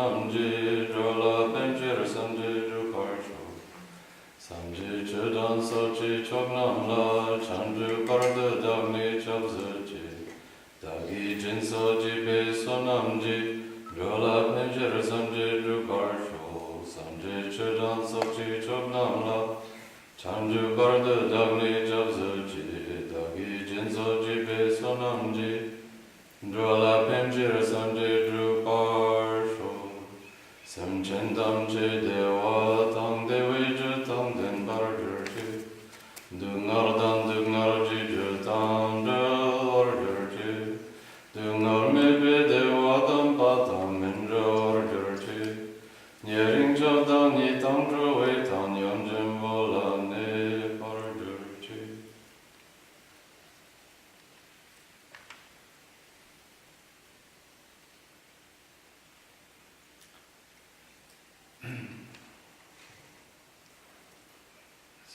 sonamji, drola benjir samji drukarsho. Samji chudan sochi chognam la, chanju parda dagni chabzachi. Dagi jinsoji be sonamji, drola benjir samji drukarsho. Samji chudan sochi chognam la, chanju parda dagni chabzachi. Dagi jinsoji be sonamji, drola benjir samji drukarsho. Samchendam che dewa tang dewi je tang den barger che. Dungar ji je tang de orger che. Dungar me be dewa tang pa tang men je orger che. Nyering chav tang ni tang zhe wei tang yon jen vola ne barger che.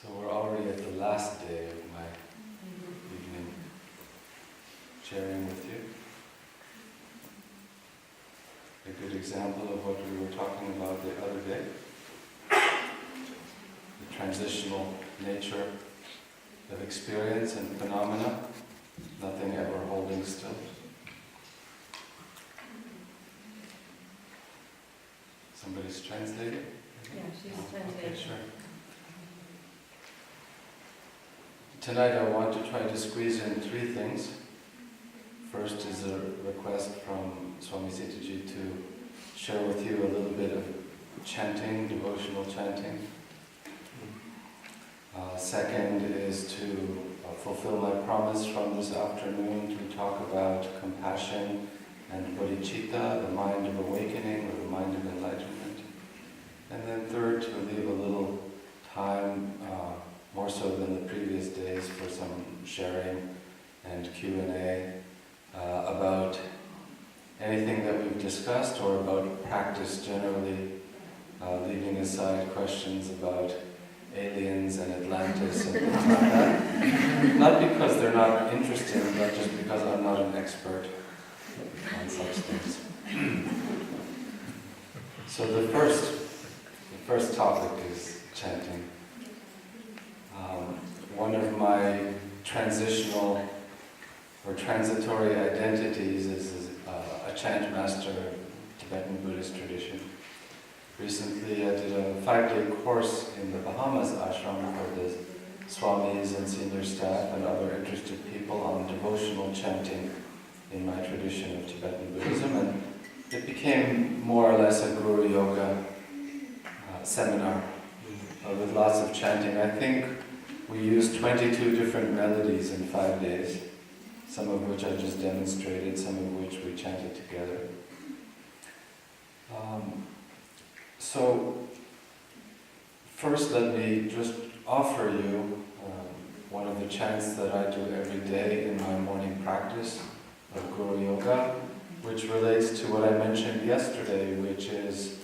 So we're already at the last day of my evening sharing with you. A good example of what we were talking about the other day, the transitional nature of experience and phenomena, nothing ever holding still. Somebody's translating? Yeah, she's translating. Okay, sure. Tonight I want to try to squeeze in three things. First is a request from Swami Sitaji to share with you a little bit of chanting, devotional chanting. Second is to fulfill my promise from this afternoon to talk about compassion and bodhicitta, the mind of awakening or the mind of enlightenment. And then third, to leave a little time, more so than the previous days, for some sharing and Q&A about anything that we've discussed or about practice generally, leaving aside questions about aliens and Atlantis and things like that. Not because they're not interesting, but just because I'm not an expert on such things. So the first topic is chanting. One of my transitional or transitory identities is a chant master of Tibetan Buddhist tradition. Recently I did a 5-day course in the Bahamas ashram for the swamis and senior staff and other interested people on devotional chanting in my tradition of Tibetan Buddhism, and it became more or less a Guru Yoga seminar with lots of chanting. I think we used 22 different melodies in 5 days, some of which I just demonstrated, some of which we chanted together. So first let me just offer you one of the chants that I do every day in my morning practice of Guru Yoga, which relates to what I mentioned yesterday, which is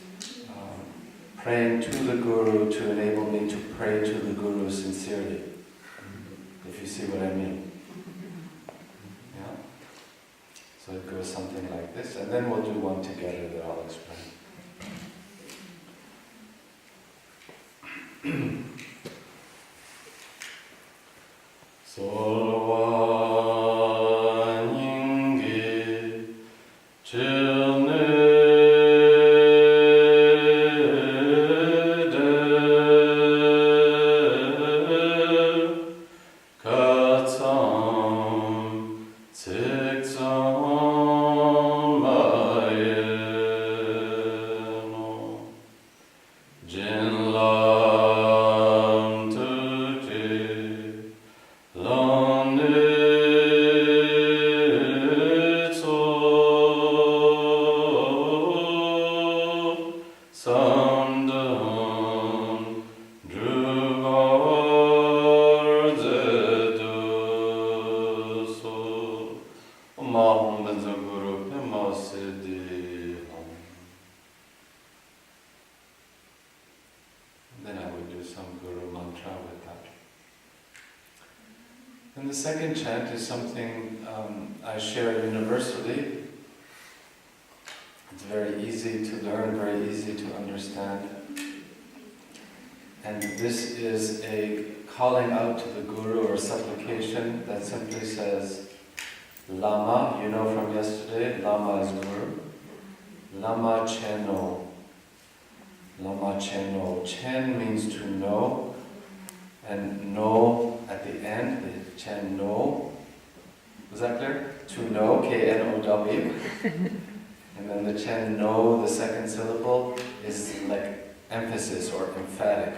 praying to the Guru to enable me to pray to the Guru sincerely, if you see what I mean. Yeah? So it goes something like this, and then we'll do one together that I'll explain. Then I would do some Guru mantra with that. And the second chant is something I share universally, It's very easy to learn, very easy to understand. And this is a calling out to the Guru or supplication that simply says, Lama, you know from yesterday, Lama is Guru. Lama Cheno. Lama Cheno. Chen means to know, and know at the end, the Chen know. Was that clear? To know, K-N-O-W. And then the Chen know, the second syllable, is like emphasis or emphatic.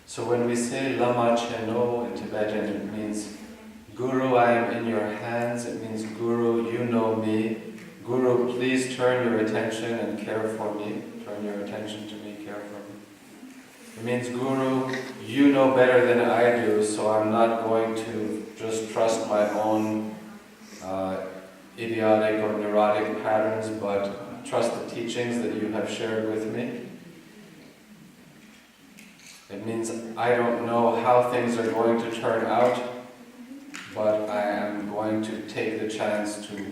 So when we say Lama Cheno in Tibetan, it means Guru, I am in your hands. It means Guru, you know me. Guru, please turn your attention and care for me. Turn your attention to me, care for me. It means Guru, you know better than I do, so I'm not going to just trust my own idiotic or neurotic patterns, but trust the teachings that you have shared with me. It means I don't know how things are going to turn out, but I am going to take the chance to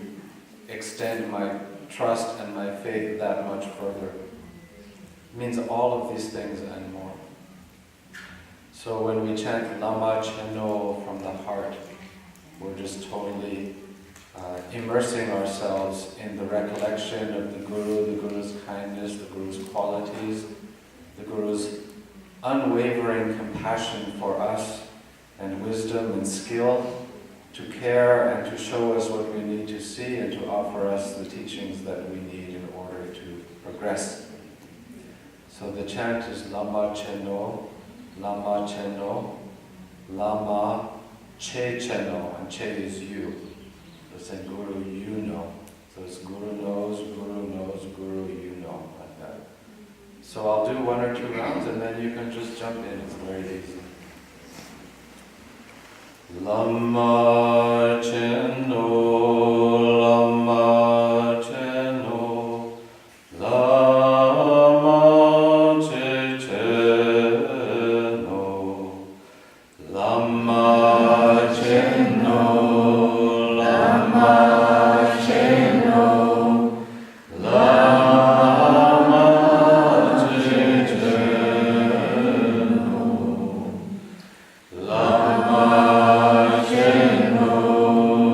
extend my trust and my faith that much further. It means all of these things and more. So when we chant Lama Cheno from the heart, we're just totally immersing ourselves in the recollection of the Guru, the Guru's kindness, the Guru's qualities, the Guru's unwavering compassion for us, and wisdom and skill to care and to show us what we need to see and to offer us the teachings that we need in order to progress. So the chant is Lama Cheno, Lama Cheno, Lama Che Cheno, and Che is you. So it's saying Guru, you know. So it's Guru knows, Guru, you know, like that. So I'll do one or two rounds and then you can just jump in, it's very easy. Lama Cheno, Lama Cheno, Lama Che Cheno, Lama Cheno, Lama Cheno, Lama Che Cheno, Lama Cheno.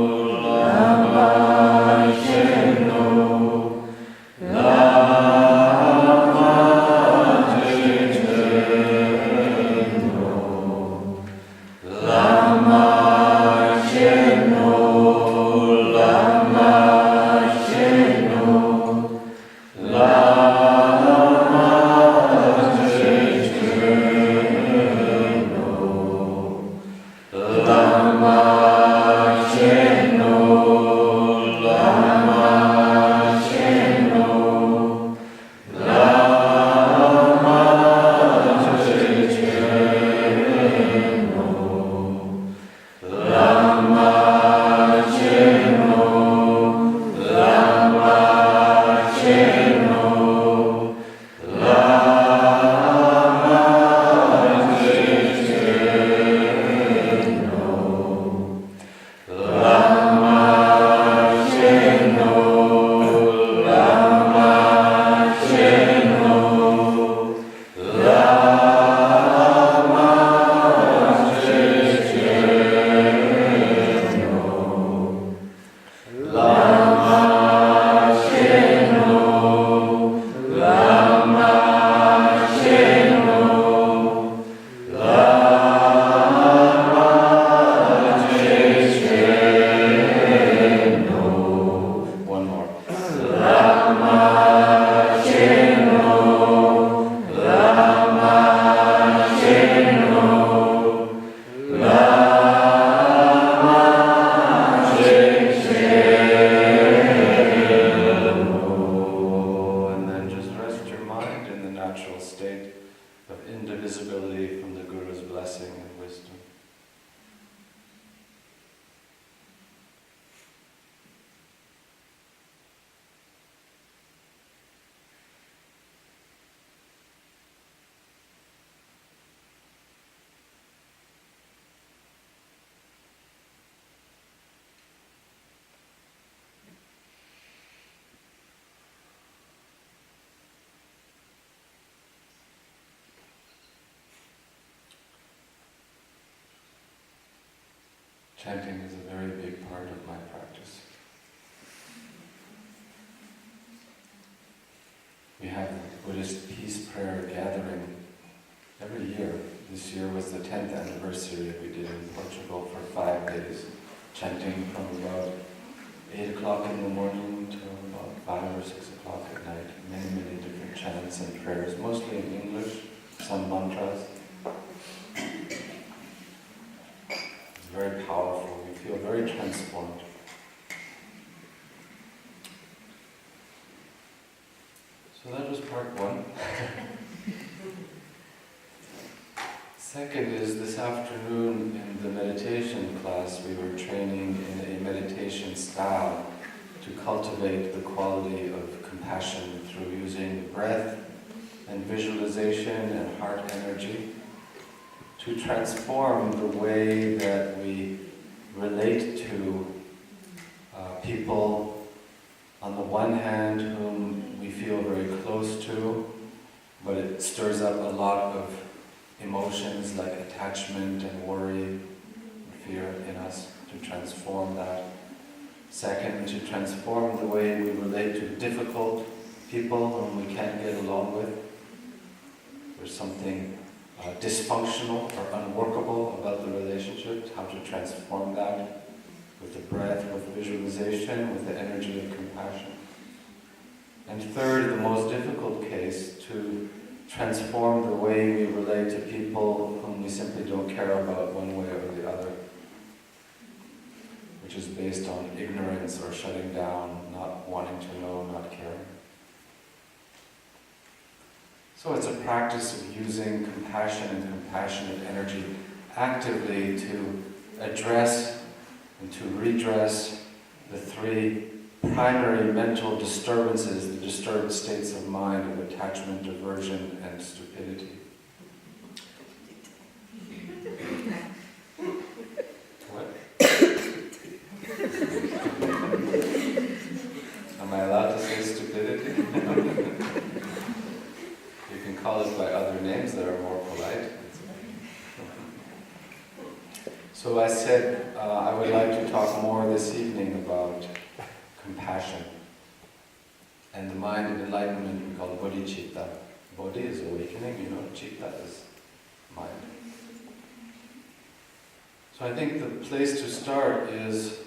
Chanting is a very big part of my practice. We have a Buddhist peace prayer gathering every year. This year was the 10th anniversary we did in Portugal for 5 days, chanting from about 8 o'clock in the morning to about 5 or 6 o'clock at night. Many, many different chants and prayers, mostly in English, some mantras. It's very powerful. We feel very transformed. So that was part one. Second is this afternoon in the meditation class we were training in a meditation style to cultivate the quality of compassion through using breath and visualization and heart energy to transform the way that we relate to people on the one hand whom we feel very close to, but it stirs up a lot of emotions like attachment and worry and fear in us, to transform that. Second, to transform the way we relate to difficult people whom we can't get along with. There's something dysfunctional or unworkable about the relationship, how to transform that with the breath, with visualization, with the energy of compassion. And third, the most difficult case, to transform the way we relate to people whom we simply don't care about one way or the other, which is based on ignorance or shutting down, not wanting to know, not caring. So it's a practice of using compassion and compassionate energy actively to address and to redress the three primary mental disturbances, the disturbed states of mind of attachment, aversion, and stupidity. What? Am I allowed to say stupidity? You can call it by other names that are more polite. So I said I would like to talk more this evening about compassion and the mind of enlightenment we call bodhicitta. Bodhi is awakening, citta is mind. So I think the place to start is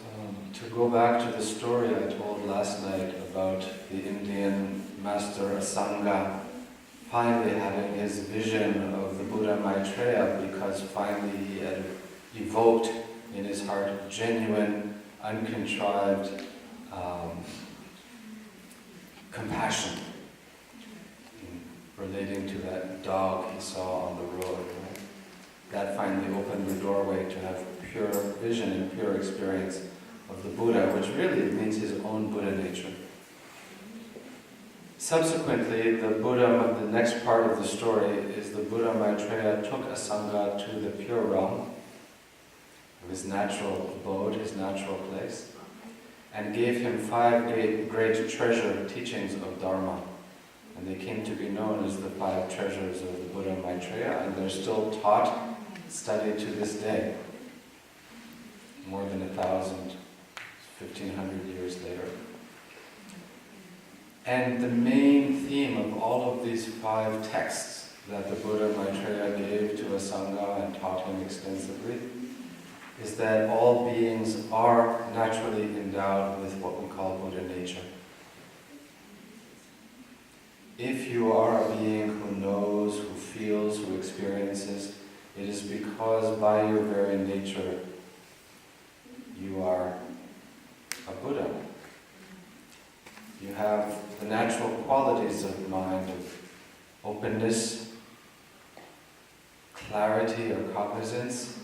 to go back to the story I told last night about the Indian master Asanga finally having his vision of the Buddha Maitreya, because finally he had evoked in his heart genuine, uncontrived compassion relating to that dog he saw on the road. Right? That finally opened the doorway to have pure vision and pure experience of the Buddha, which really means his own Buddha nature. Subsequently, the next part of the story is the Buddha Maitreya took Asanga to the pure realm of his natural abode, his natural place, and gave him 5 great treasure teachings of Dharma. And they came to be known as the 5 treasures of the Buddha Maitreya, and they're still taught, studied to this day, more than 1,500 years later. And the main theme of all of these 5 texts that the Buddha Maitreya gave to Asanga and taught him extensively is that all beings are naturally endowed with what we call Buddha nature. If you are a being who knows, who feels, who experiences, it is because by your very nature you are a Buddha. You have the natural qualities of mind, of openness, clarity or cognizance,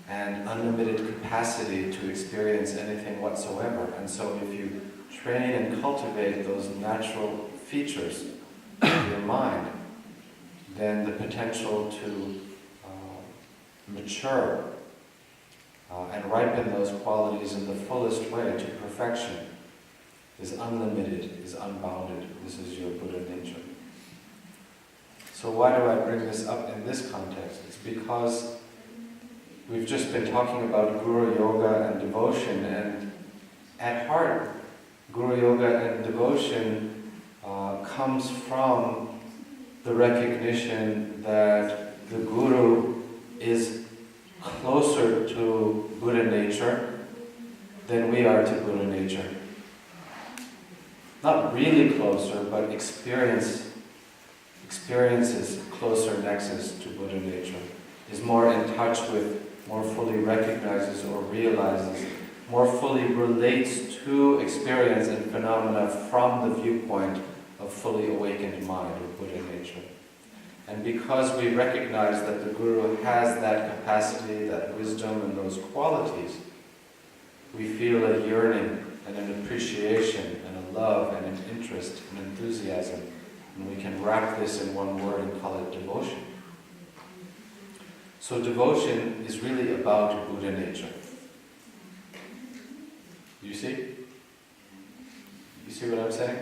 and unlimited capacity to experience anything whatsoever. And so if you train and cultivate those natural features of your mind, then the potential to mature and ripen those qualities in the fullest way to perfection is unlimited, is unbounded. This is your Buddha nature. So why do I bring this up in this context? It's because we've just been talking about Guru Yoga and devotion, and at heart, Guru Yoga and devotion comes from the recognition that the Guru is closer to Buddha nature than we are to Buddha nature. Not really closer, but experiences closer nexus to Buddha nature, is more in touch with, more fully recognizes or realizes, more fully relates to experience and phenomena from the viewpoint of fully awakened mind or Buddha nature. And because we recognize that the Guru has that capacity, that wisdom and those qualities, we feel a yearning and an appreciation and a love and an interest and enthusiasm. And we can wrap this in one word and call it devotion. So devotion is really about Buddha nature. You see? You see what I'm saying?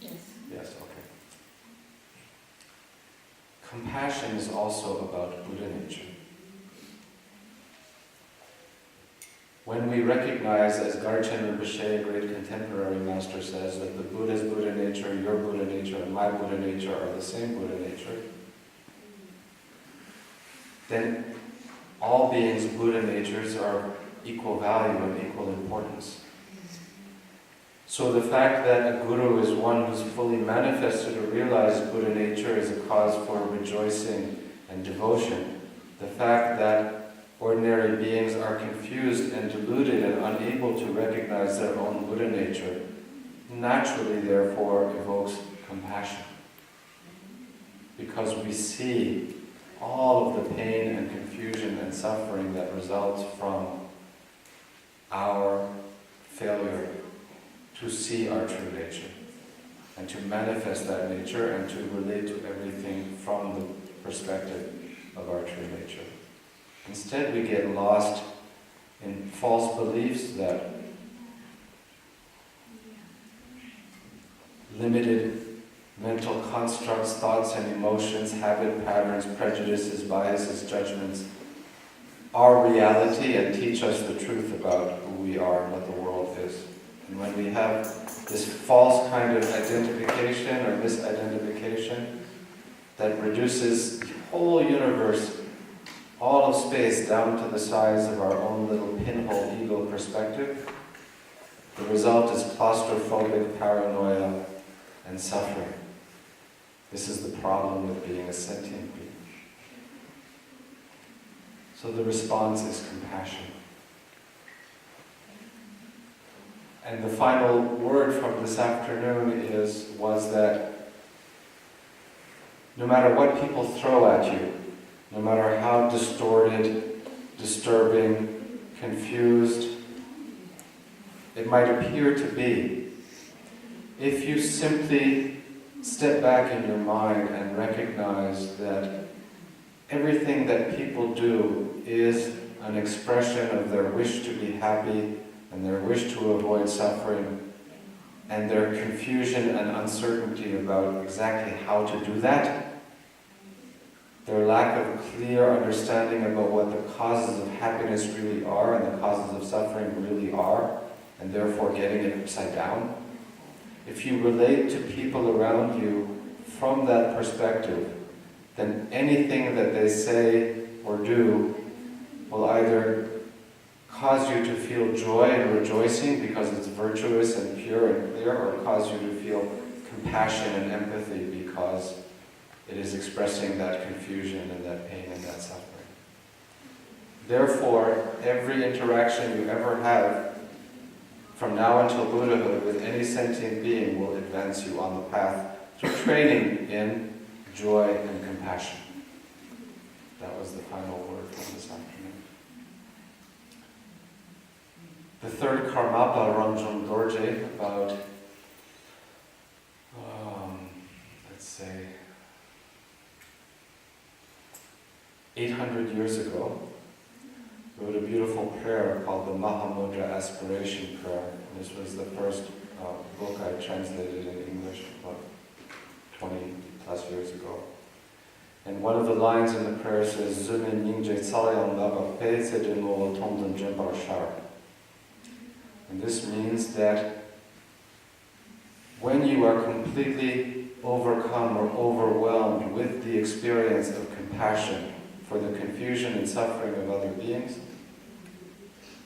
Yes. Yes, okay. Compassion is also about Buddha nature. When we recognize, as Garchen Rinpoche, a great contemporary master, says that the Buddha's Buddha nature, your Buddha nature, and my Buddha nature are the same Buddha nature, then all beings' Buddha natures are equal value and equal importance. So the fact that a Guru is one who's fully manifested or realized Buddha nature is a cause for rejoicing and devotion. The fact that ordinary beings are confused and deluded and unable to recognize their own Buddha nature naturally, therefore, evokes compassion. Because we see all of the pain and confusion and suffering that results from our failure to see our true nature and to manifest that nature and to relate to everything from the perspective of our true nature. Instead, we get lost in false beliefs that limited mental constructs, thoughts and emotions, habit patterns, prejudices, biases, judgments are reality and teach us the truth about who we are and what the world is. And when we have this false kind of identification or misidentification that reduces the whole universe, all of space, down to the size of our own little pinhole ego perspective, the result is claustrophobic paranoia and suffering. This is the problem with being a sentient being. So the response is compassion. And the final word from this afternoon was that no matter what people throw at you, no matter how distorted, disturbing, confused it might appear to be, if you simply step back in your mind and recognize that everything that people do is an expression of their wish to be happy and their wish to avoid suffering and their confusion and uncertainty about exactly how to do that, their lack of clear understanding about what the causes of happiness really are and the causes of suffering really are, and therefore getting it upside down. If you relate to people around you from that perspective, then anything that they say or do will either cause you to feel joy and rejoicing because it's virtuous and pure and clear, or cause you to feel compassion and empathy because it is expressing that confusion and that pain and that suffering. Therefore, every interaction you ever have from now until Buddhahood with any sentient being will advance you on the path to training in joy and compassion. That was the final word from this afternoon. The third Karmapa Rangjung Dorje, about, let's say, 800 years ago, wrote a beautiful prayer called the Mahamudra Aspiration Prayer. This was the first book I translated in English about 20 plus years ago. And one of the lines in the prayer says, Zumin Yingje Tsalayang Laba Pe Zedingo Tongden Jembar Shar. And this means that when you are completely overcome or overwhelmed with the experience of compassion for the confusion and suffering of other beings,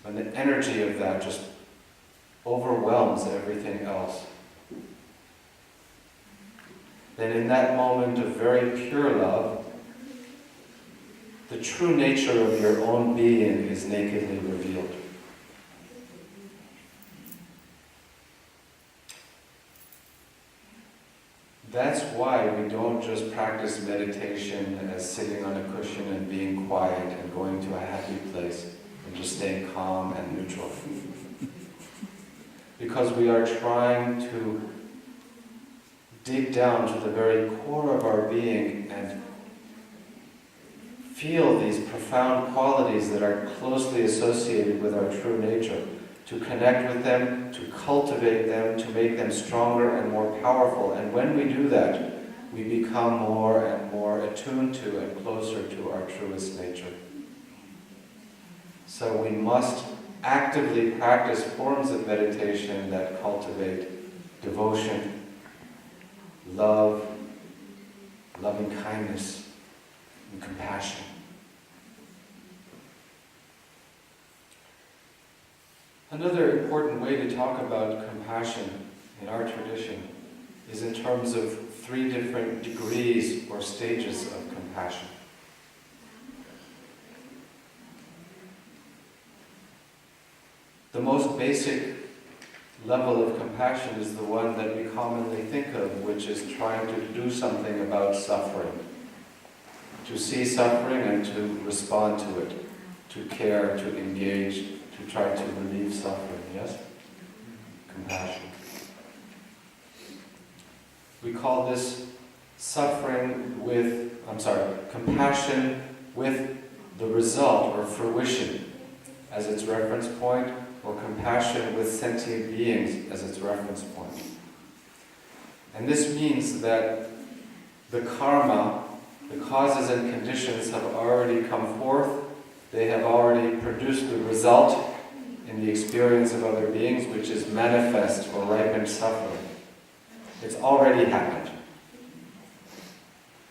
when the energy of that just overwhelms everything else, then in that moment of very pure love, the true nature of your own being is nakedly revealed. That's why we don't just practice meditation as sitting on a cushion and being quiet and going to a happy place and just staying calm and neutral. Because we are trying to dig down to the very core of our being and feel these profound qualities that are closely associated with our true nature, to connect with them, to cultivate them, to make them stronger and more powerful. And when we do that, we become more and more attuned to and closer to our truest nature. So we must actively practice forms of meditation that cultivate devotion, love, loving kindness, and compassion. Another important way to talk about compassion in our tradition is in terms of 3 different degrees or stages of compassion. The most basic level of compassion is the one that we commonly think of, which is trying to do something about suffering. To see suffering and to respond to it, to care, to engage, to try to relieve suffering, yes? Compassion. We call this compassion with the result or fruition as its reference point, or compassion with sentient beings as its reference point. And this means that the karma, the causes and conditions have already come forth, they have already produced the result in the experience of other beings, which is manifest or ripened suffering. It's already happened.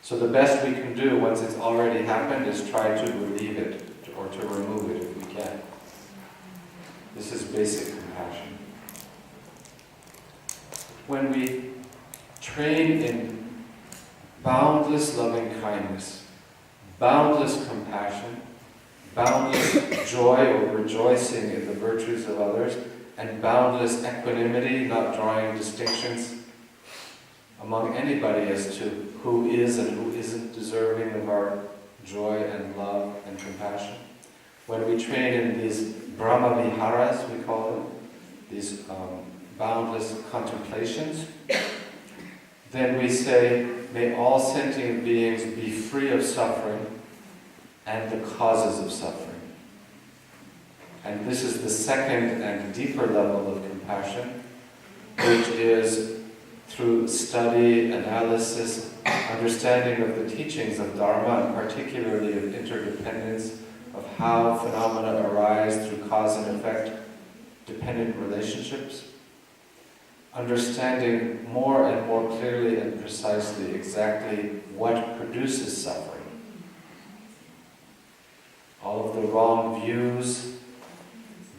So the best we can do once it's already happened is try to relieve it, or to remove it if we can. This is basic compassion. When we train in boundless loving kindness, boundless compassion, boundless joy or rejoicing in the virtues of others, and boundless equanimity, not drawing distinctions among anybody as to who is and who isn't deserving of our joy and love and compassion. When we train in these Brahma Viharas, we call them, these boundless contemplations, then we say, may all sentient beings be free of suffering and the causes of suffering. And this is the second and deeper level of compassion, which is through study, analysis, understanding of the teachings of Dharma, and particularly of interdependence, of how phenomena arise through cause and effect, dependent relationships, understanding more and more clearly and precisely exactly what produces suffering. All of the wrong views,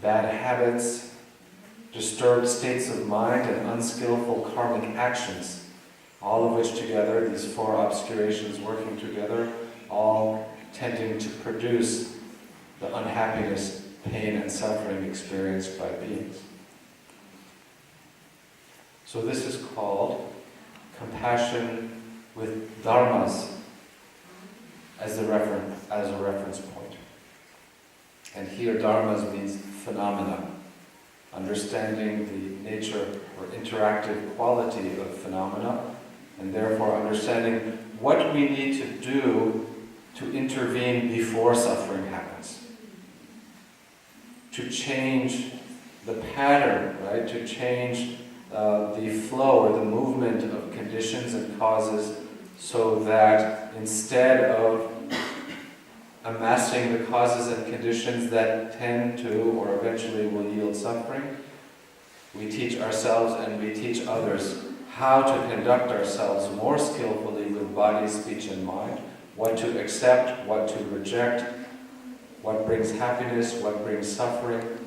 bad habits, disturbed states of mind, and unskillful karmic actions, all of which together, these 4 obscurations working together, all tending to produce the unhappiness, pain, and suffering experienced by beings. So this is called compassion with dharmas as a reference point. And here dharmas means phenomena, understanding the nature or interactive quality of phenomena, and therefore understanding what we need to do to intervene before suffering happens. To change the pattern, right? To change the flow or the movement of conditions and causes so that instead of amassing the causes and conditions that tend to or eventually will yield suffering, we teach ourselves and we teach others how to conduct ourselves more skillfully with body, speech, and mind, what to accept, what to reject, what brings happiness, what brings suffering,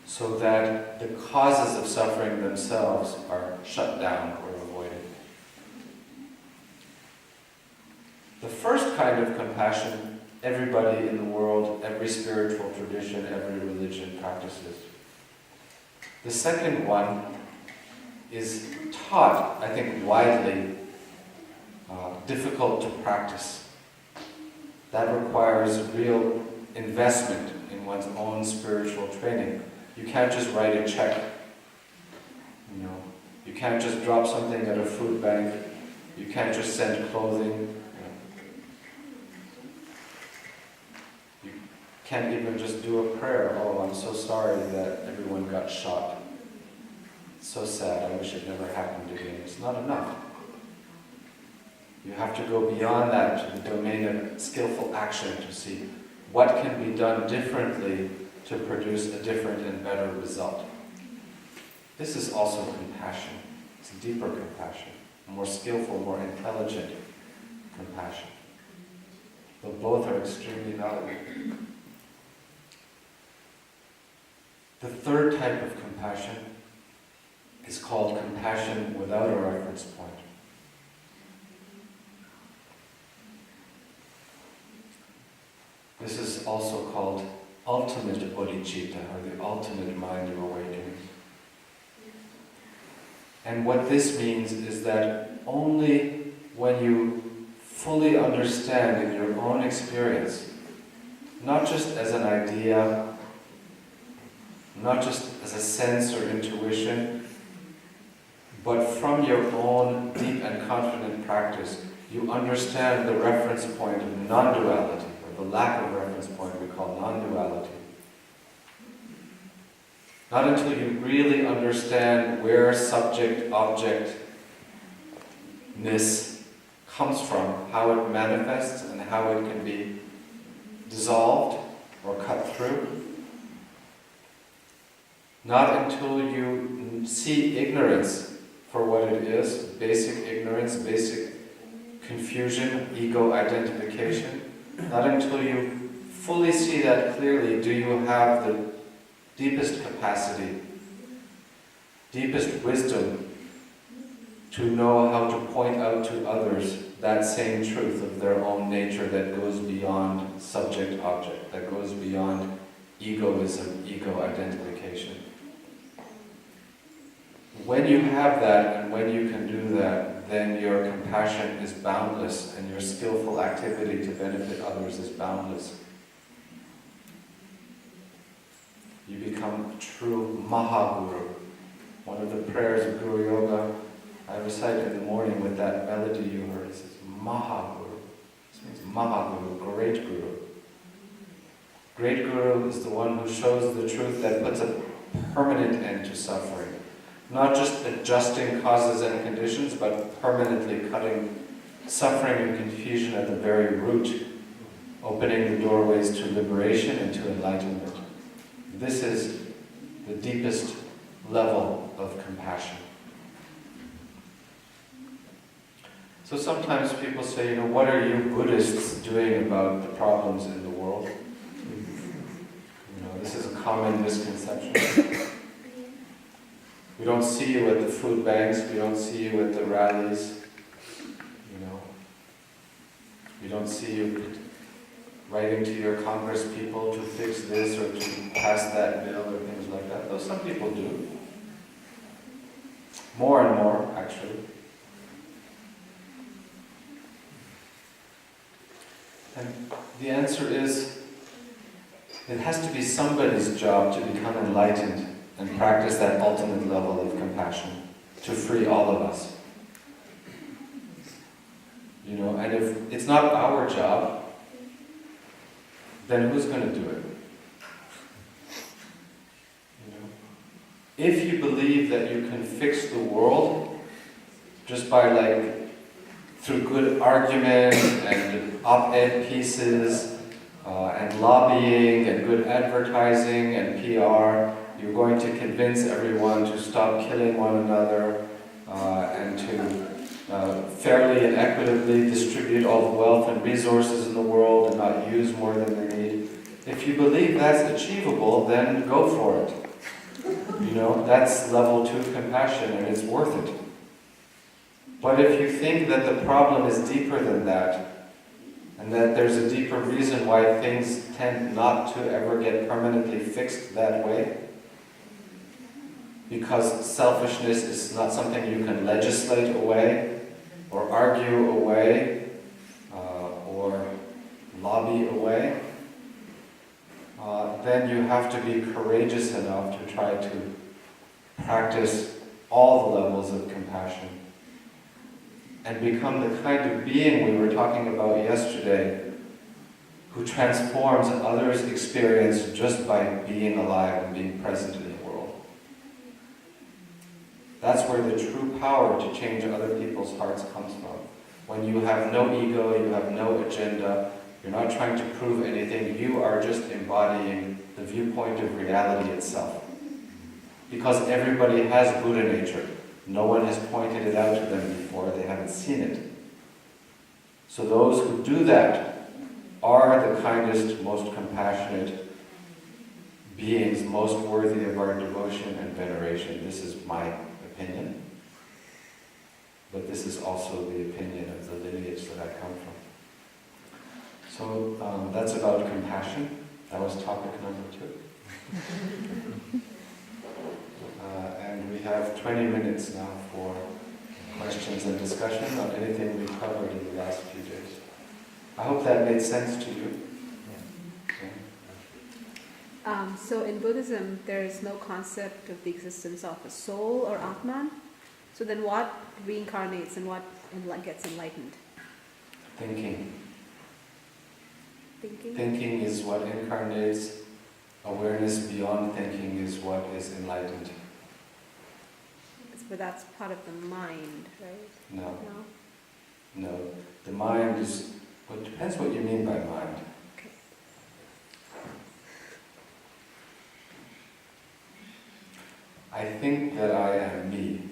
so that the causes of suffering themselves are shut down or avoided. The first kind of compassion, everybody in the world, every spiritual tradition, every religion practices. The second one is taught, I think, widely, difficult to practice. That requires real investment in one's own spiritual training. You can't just write a check. You can't just drop something at a food bank. You can't just send clothing. You can't even just do a prayer. Oh, I'm so sorry that everyone got shot. It's so sad. I wish it never happened again. It's not enough. You have to go beyond that to the domain of skillful action to see what can be done differently to produce a different and better result. This is also compassion. It's a deeper compassion, a more skillful, more intelligent compassion. But both are extremely valuable. The third type of compassion is called compassion without a reference point. This is also called ultimate bodhicitta, or the ultimate mind of awakening. And what this means is that only when you fully understand in your own experience, not just as an idea, not just as a sense or intuition, but from your own deep and confident practice, you understand the reference point of non-duality, or the lack of reference point we call non-duality. Not until you really understand where subject-objectness comes from, how it manifests and how it can be dissolved or cut through. Not until you see ignorance for what it is, basic ignorance, basic confusion, ego identification. Not until you fully see that clearly do you have the deepest capacity, deepest wisdom to know how to point out to others that same truth of their own nature that goes beyond subject-object, that goes beyond egoism, ego identification. When you have that, and when you can do that, then your compassion is boundless, and your skillful activity to benefit others is boundless. You become a true Mahaguru. One of the prayers of Guru Yoga I recite in the morning with that melody you heard, it says Mahaguru. This means Mahaguru, great Guru. Great Guru is the one who shows the truth that puts a permanent end to suffering. Not just adjusting causes and conditions, but permanently cutting suffering and confusion at the very root, opening the doorways to liberation and to enlightenment. This is the deepest level of compassion. So sometimes people say, what are you Buddhists doing about the problems in the world? This is a common misconception. We don't see you at the food banks, we don't see you at the rallies, we don't see you writing to your Congress people to fix this or to pass that bill or things like that. Though some people do. More and more, actually. And the answer is, it has to be somebody's job to become enlightened and practice that ultimate level of compassion to free all of us. And if it's not our job, then who's going to do it? If you believe that you can fix the world just by through good argument and op-ed pieces and lobbying and good advertising and PR, you're going to convince everyone to stop killing one another and to fairly and equitably distribute all the wealth and resources in the world and not use more than they need. If you believe that's achievable, then go for it. You know, that's level 2 compassion and it's worth it. But if you think that the problem is deeper than that, and that there's a deeper reason why things tend not to ever get permanently fixed that way, because selfishness is not something you can legislate away, or argue away, or lobby away, then you have to be courageous enough to try to practice all the levels of compassion and become the kind of being we were talking about yesterday, who transforms others' experience just by being alive and being present in the world. That's where the true power to change other people's hearts comes from. When you have no ego, you have no agenda, you're not trying to prove anything, you are just embodying the viewpoint of reality itself. Because everybody has Buddha nature. No one has pointed it out to them before, they haven't seen it. So those who do that are the kindest, most compassionate beings, most worthy of our devotion and veneration. This is my opinion. But this is also the opinion of the lineage that I come from. So that's about compassion. That was topic number 2. And we have 20 minutes now for questions and discussion on anything we've covered in the last few days. I hope that made sense to you. Yeah. So in Buddhism, there is no concept of the existence of a soul or Atman. So then what reincarnates and what gets enlightened? Thinking. Thinking? Thinking is what incarnates. Awareness beyond thinking is what is enlightened. But that's part of the mind, right? No. No? No. The mind is, well, it depends what you mean by mind. Okay. I think that I am me.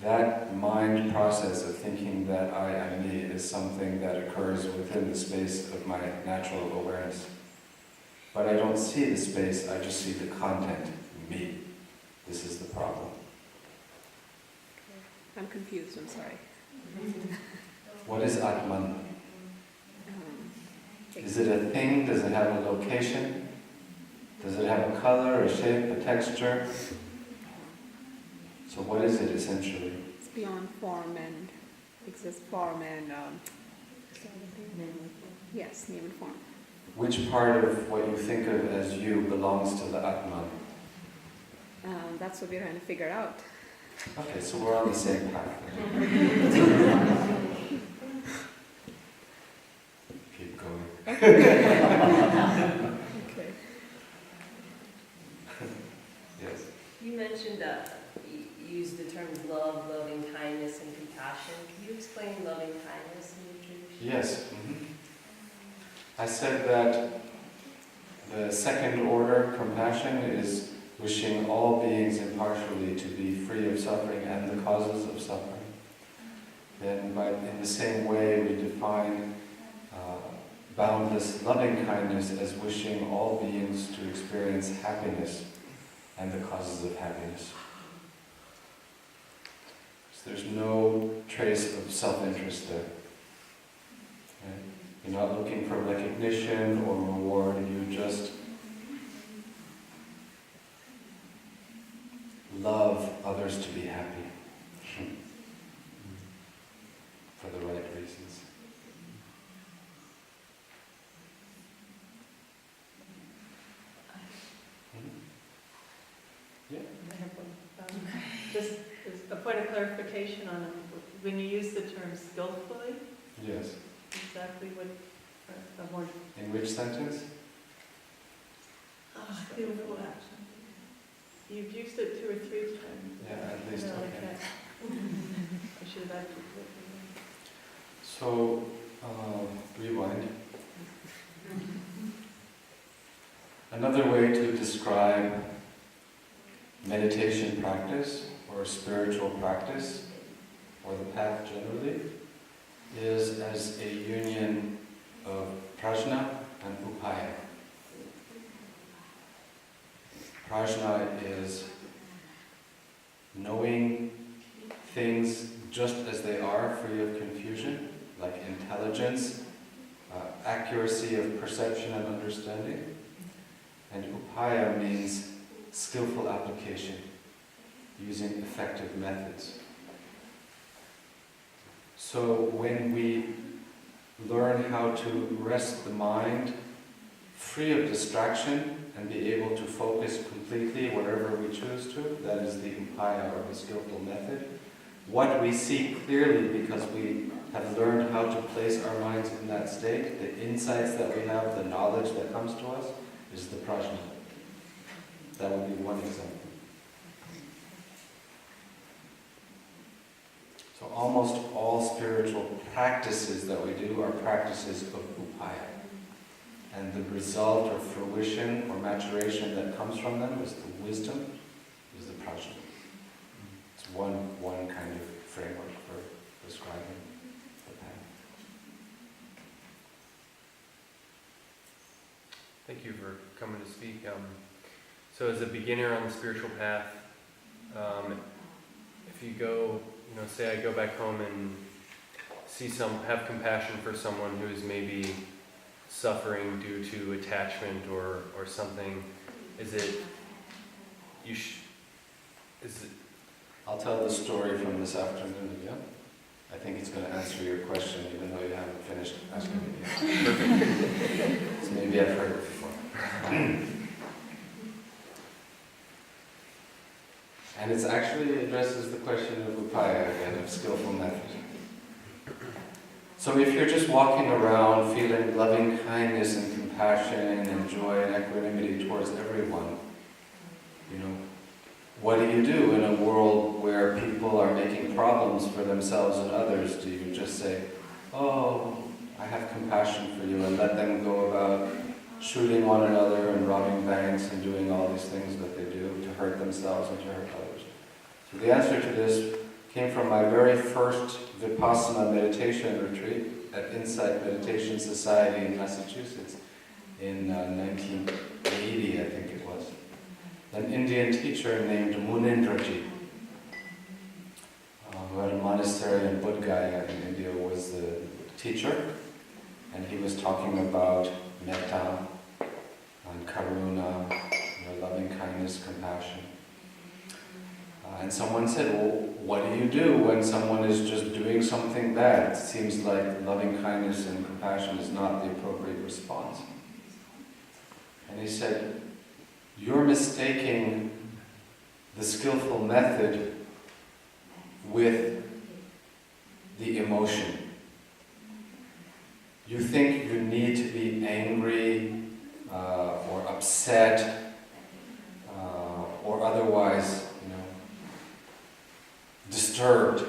That mind process of thinking that I am me is something that occurs within the space of my natural awareness. But I don't see the space, I just see the content, me. This is the problem. Okay. I'm confused, I'm sorry. What is Atman? Is it a thing? Does it have a location? Does it have a color, a shape, a texture? So what is it essentially? It's beyond form and exists form and yes, name and form. Which part of what you think of as you belongs to the Atman? That's what we're trying to figure out. Okay, so we're on the same path. Keep going. Okay. Yes. You mentioned you used the terms love, loving kindness, and compassion. Can you explain loving kindness in your tradition? Yes. I said that the second order compassion is wishing all beings impartially to be free of suffering and the causes of suffering. Then in the same way we define boundless loving kindness as wishing all beings to experience happiness and the causes of happiness. So there's no trace of self-interest there. Okay? You're not looking for recognition or reward, you just love others to be happy for the right reasons. Yeah. Just a point of clarification on when you use the term skillfully, Yes. exactly what a more In which sentence? skillful action. You've used it 2 or 3 times. Yeah, at least. No, I Okay. can't. I Or should I? So, rewind. Another way to describe meditation practice or spiritual practice, or the path generally, is as a union of prajna and upaya. Prajna is knowing things just as they are, free of confusion, like intelligence, accuracy of perception and understanding. And upaya means skillful application, using effective methods. So when we learn how to rest the mind free of distraction and be able to focus completely wherever we choose to, that is the upaya, or the skillful method. What we see clearly, because we have learned how to place our minds in that state, the insights that we have, the knowledge that comes to us, is the prajna. That would be one example. So almost all spiritual practices that we do are practices of upaya. And the result or fruition or maturation that comes from them is the wisdom, is the prajna. It's one kind of framework for describing the path. Thank you for coming to speak. So as a beginner on the spiritual path, if you go, say I go back home and have compassion for someone who is maybe suffering due to attachment or something, I'll tell the story from this afternoon again. I think it's going to answer your question, even though you haven't finished asking it yet. So maybe I've heard it before. And it actually addresses the question of upaya again, of skillful method. So if you're just walking around feeling loving kindness and compassion and joy and equanimity towards everyone, what do you do in a world where people are making problems for themselves and others? Do you just say, oh, I have compassion for you, and let them go about shooting one another and robbing banks and doing all these things that they do to hurt themselves and to hurt others? So the answer to this came from my very first Vipassana meditation retreat at Insight Meditation Society in Massachusetts in 1980, I think it was. An Indian teacher named Munindraji, who had a monastery in Bodh Gaya in India, was the teacher, and he was talking about metta and karuna, loving kindness, compassion. And someone said, well, what do you do when someone is just doing something bad? It seems like loving kindness and compassion is not the appropriate response. And he said, you're mistaking the skillful method with the emotion. You think you need to be angry or upset or otherwise disturbed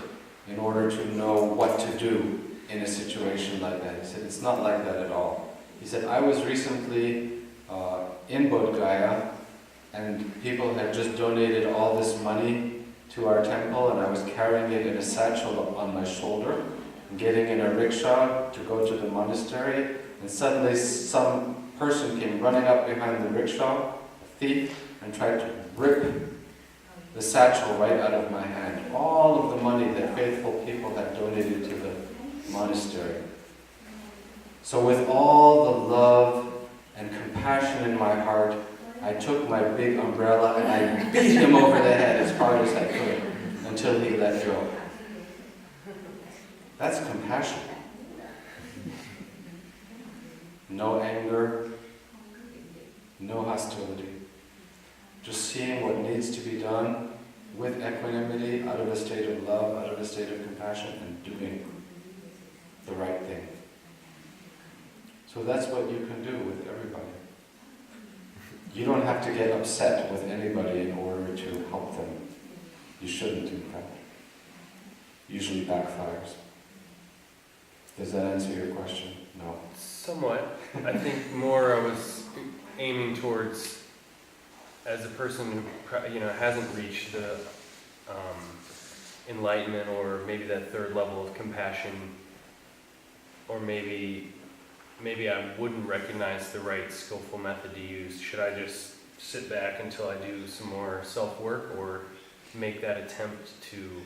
in order to know what to do in a situation like that. He said, it's not like that at all. He said, I was recently in Bodh Gaya, and people had just donated all this money to our temple, and I was carrying it in a satchel on my shoulder, getting in a rickshaw to go to the monastery, and suddenly some person came running up behind the rickshaw, a thief, and tried to rip the satchel right out of my hand. All of the money that faithful people had donated to the monastery. So with all the love and compassion in my heart, I took my big umbrella and I beat him over the head as hard as I could until he let go. That's compassion. No anger, no hostility. Just seeing what needs to be done with equanimity, out of a state of love, out of a state of compassion, and doing the right thing. So that's what you can do with everybody. You don't have to get upset with anybody in order to help them. You shouldn't, in fact. usually backfires. Does that answer your question? No. Somewhat. I think more I was aiming towards, as a person who hasn't reached the enlightenment, or maybe that third level of compassion, or maybe I wouldn't recognize the right skillful method to use. Should I just sit back until I do some more self-work, or make that attempt to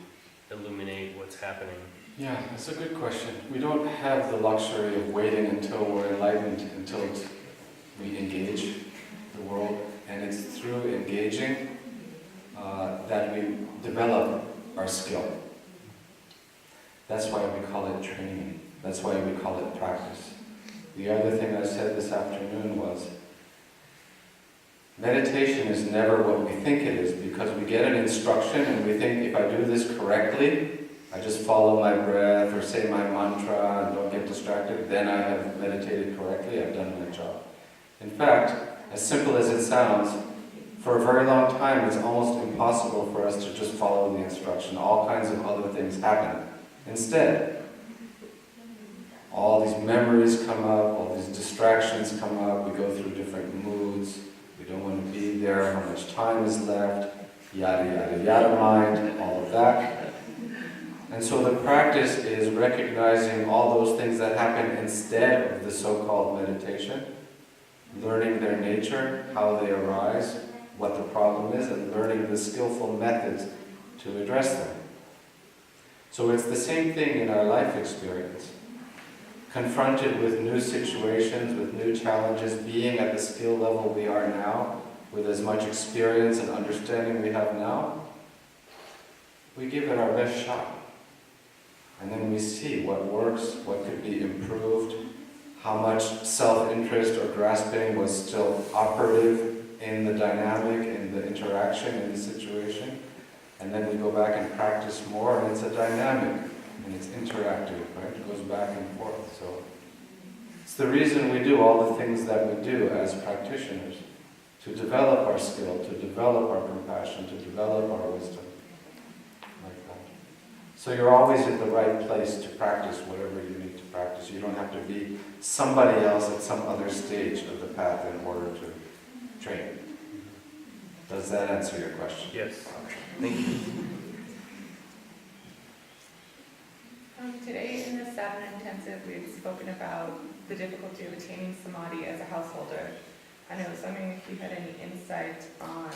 illuminate what's happening? Yeah, that's a good question. We don't have the luxury of waiting until we're enlightened, until we engage the world. And it's through engaging that we develop our skill. That's why we call it training. That's why we call it practice. The other thing I said this afternoon was, meditation is never what we think it is, because we get an instruction and we think, if I do this correctly, I just follow my breath or say my mantra and don't get distracted, then I have meditated correctly, I've done my job. In fact, as simple as it sounds, for a very long time it's almost impossible for us to just follow the instruction. All kinds of other things happen instead. All these memories come up, all these distractions come up, we go through different moods, we don't want to be there, how much time is left, yada yada yada mind, all of that. And so the practice is recognizing all those things that happen instead of the so-called meditation, learning their nature, how they arise, what the problem is, and learning the skillful methods to address them. So it's the same thing in our life experience. Confronted with new situations, with new challenges, being at the skill level we are now, with as much experience and understanding we have now, we give it our best shot. And then we see what works, what could be improved, how much self-interest or grasping was still operative in the dynamic, in the interaction, in the situation. And then we go back and practice more, and it's a dynamic, and it's interactive, right? It goes back and forth. So it's the reason we do all the things that we do as practitioners, to develop our skill, to develop our compassion, to develop our wisdom. So you're always in the right place to practice whatever you need to practice. You don't have to be somebody else at some other stage of the path in order to train. Does that answer your question? Yes. Thank you. Today in the Saturn Intensive, we've spoken about the difficulty of attaining samadhi as a householder. And I was wondering if you had any insight on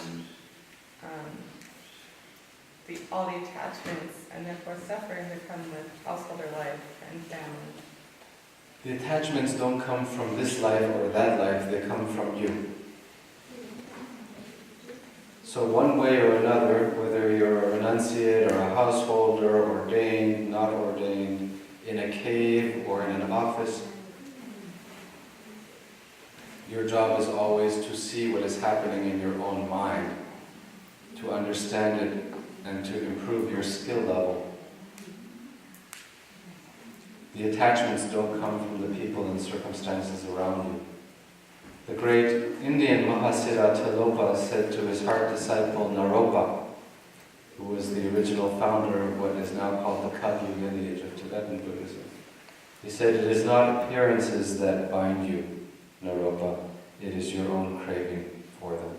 all the attachments and therefore suffering that come with householder life and family. The attachments don't come from this life or that life, they come from you. So one way or another, whether you're a renunciate or a householder, ordained, not ordained, in a cave or in an office, your job is always to see what is happening in your own mind, to understand it, and to improve your skill level. The attachments don't come from the people and circumstances around you. The great Indian Mahasira Tilopa said to his heart disciple Naropa, who was the original founder of what is now called the Kagyu lineage of Tibetan Buddhism. He said, "It is not appearances that bind you, Naropa, it is your own craving for them."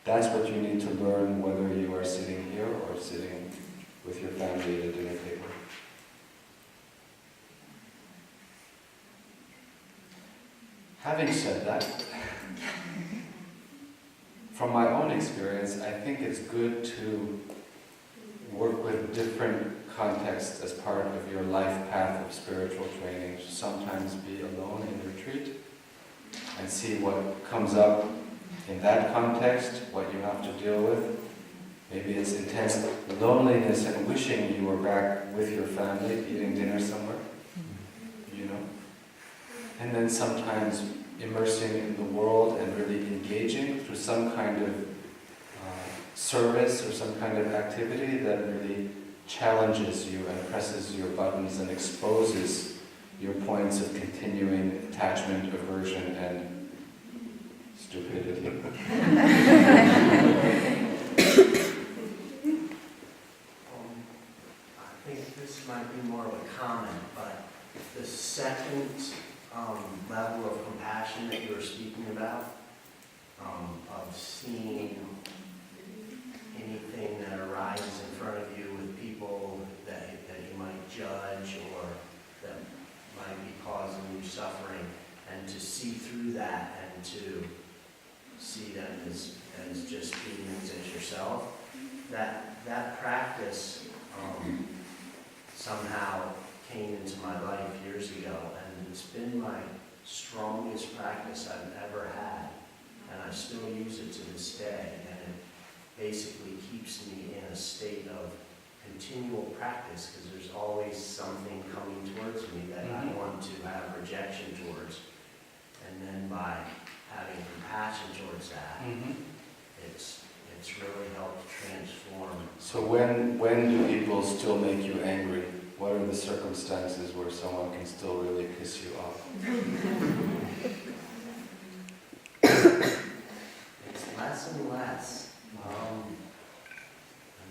That's what you need to learn, whether you are sitting here or sitting with your family at a dinner table. Having said that, from my own experience, I think it's good to work with different contexts as part of your life path of spiritual training. Sometimes be alone in retreat and see what comes up in that context, what you have to deal with. Maybe it's intense loneliness and wishing you were back with your family, eating dinner somewhere, And then sometimes immersing in the world and really engaging through some kind of service or some kind of activity that really challenges you and presses your buttons and exposes your points of continuing attachment, aversion, and stupidity. yourself, that practice somehow came into my life years ago, and it's been my strongest practice I've ever had, and I still use it to this day, and it basically keeps me in a state of continual practice, because there's always something coming towards me that I want to have rejection towards, and then by having compassion towards that, it's really helped transform. So when do people still make you angry? What are the circumstances where someone can still really piss you off? It's less and less. I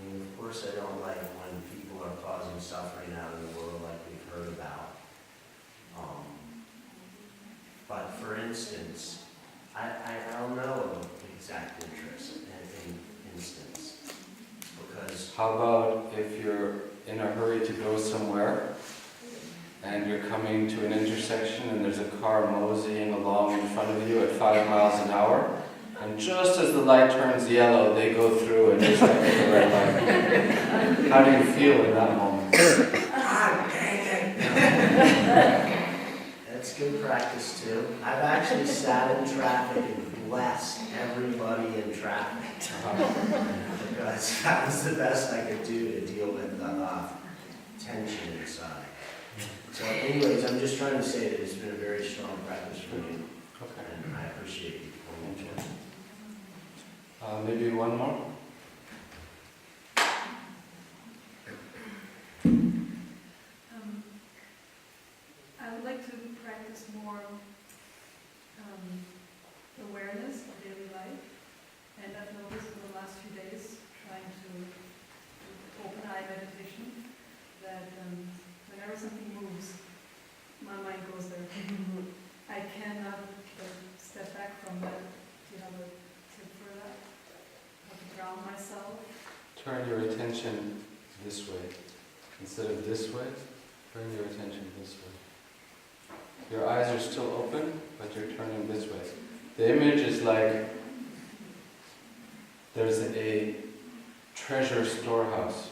mean, of course I don't like when people are causing suffering out in the world like we've heard about. But for instance, I don't know of the exact interest in instance, because How about if you're in a hurry to go somewhere and you're coming to an intersection and there's a car moseying along in front of you at 5 miles an hour, and just as the light turns yellow, they go through and just like the red light. How do you feel in that moment? that's good practice too. I've actually sat in traffic and blessed everybody in traffic. Because that was the best I could do to deal with the tension inside. So anyways, I'm just trying to say that it's been a very strong practice for me, and I appreciate you. Maybe one more? I would like to practice more awareness of daily life, and I've noticed in the last few days, trying to do open eye meditation, that whenever something moves, my mind goes there. I cannot step back from that. Do you have a tip for that? How to ground myself? Turn your attention this way. Instead of this way, turn your attention this way. Your eyes are still open, but you're turning this way. The image is like there's a treasure storehouse,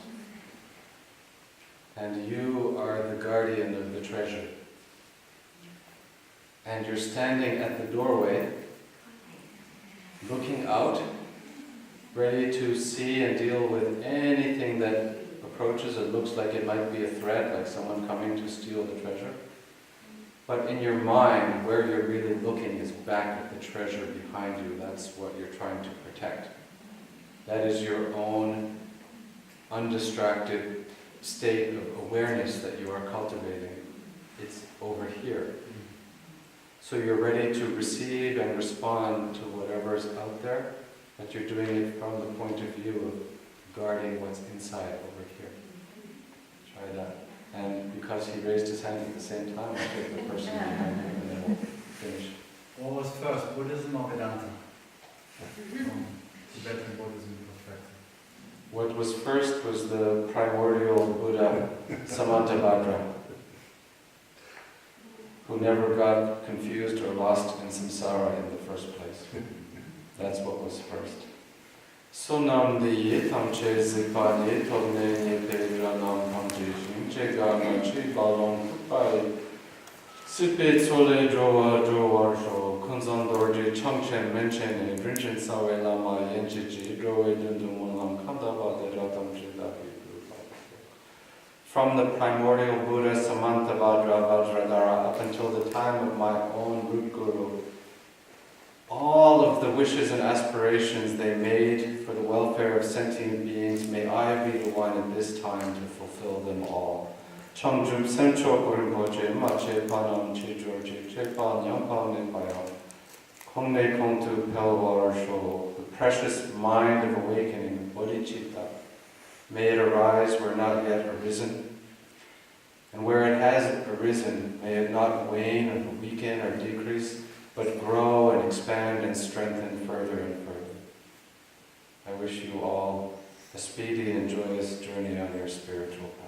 and you are the guardian of the treasure. And you're standing at the doorway, looking out, ready to see and deal with anything that approaches or looks like it might be a threat, like someone coming to steal the treasure. But in your mind, where you're really looking is back at the treasure behind you. That's what you're trying to protect. That is your own undistracted state of awareness that you are cultivating. It's over here. So you're ready to receive and respond to whatever's out there, but you're doing it from the point of view of guarding what's inside over here. Try that. And because he raised his hand at the same time, I'll take the person behind him and then we'll finish. What was first, Buddhism or Vedanta? From Tibetan Buddhism perspective. What was first was the primordial Buddha, Samantabhadra, who never got confused or lost in samsara in the first place. That's what was first. Sonam de tamche zipani togne pedranam tamjishim chegana chi balon kupai sipe tsole drowa sho konzandorje changchen menchen rinchen sawe lama yenchichi drowe dundumunam kandava de ratam chidapi. From the primordial Buddha Samantabhadra Vajradhara up until the time of my own root guru, all of the wishes and aspirations they made for the welfare of sentient beings, may I be the one at this time to fulfill them all. Changjup Sencho Kurimpoche Mache Panam Chijorje Chepan Yampan Nipayo Kongne Kontu Pelwar Sho, the precious mind of awakening, bodhicitta, may it arise where not yet arisen, and where it has arisen, may it not wane or weaken or decrease, but grow and expand and strengthen further and further. I wish you all a speedy and joyous journey on your spiritual path.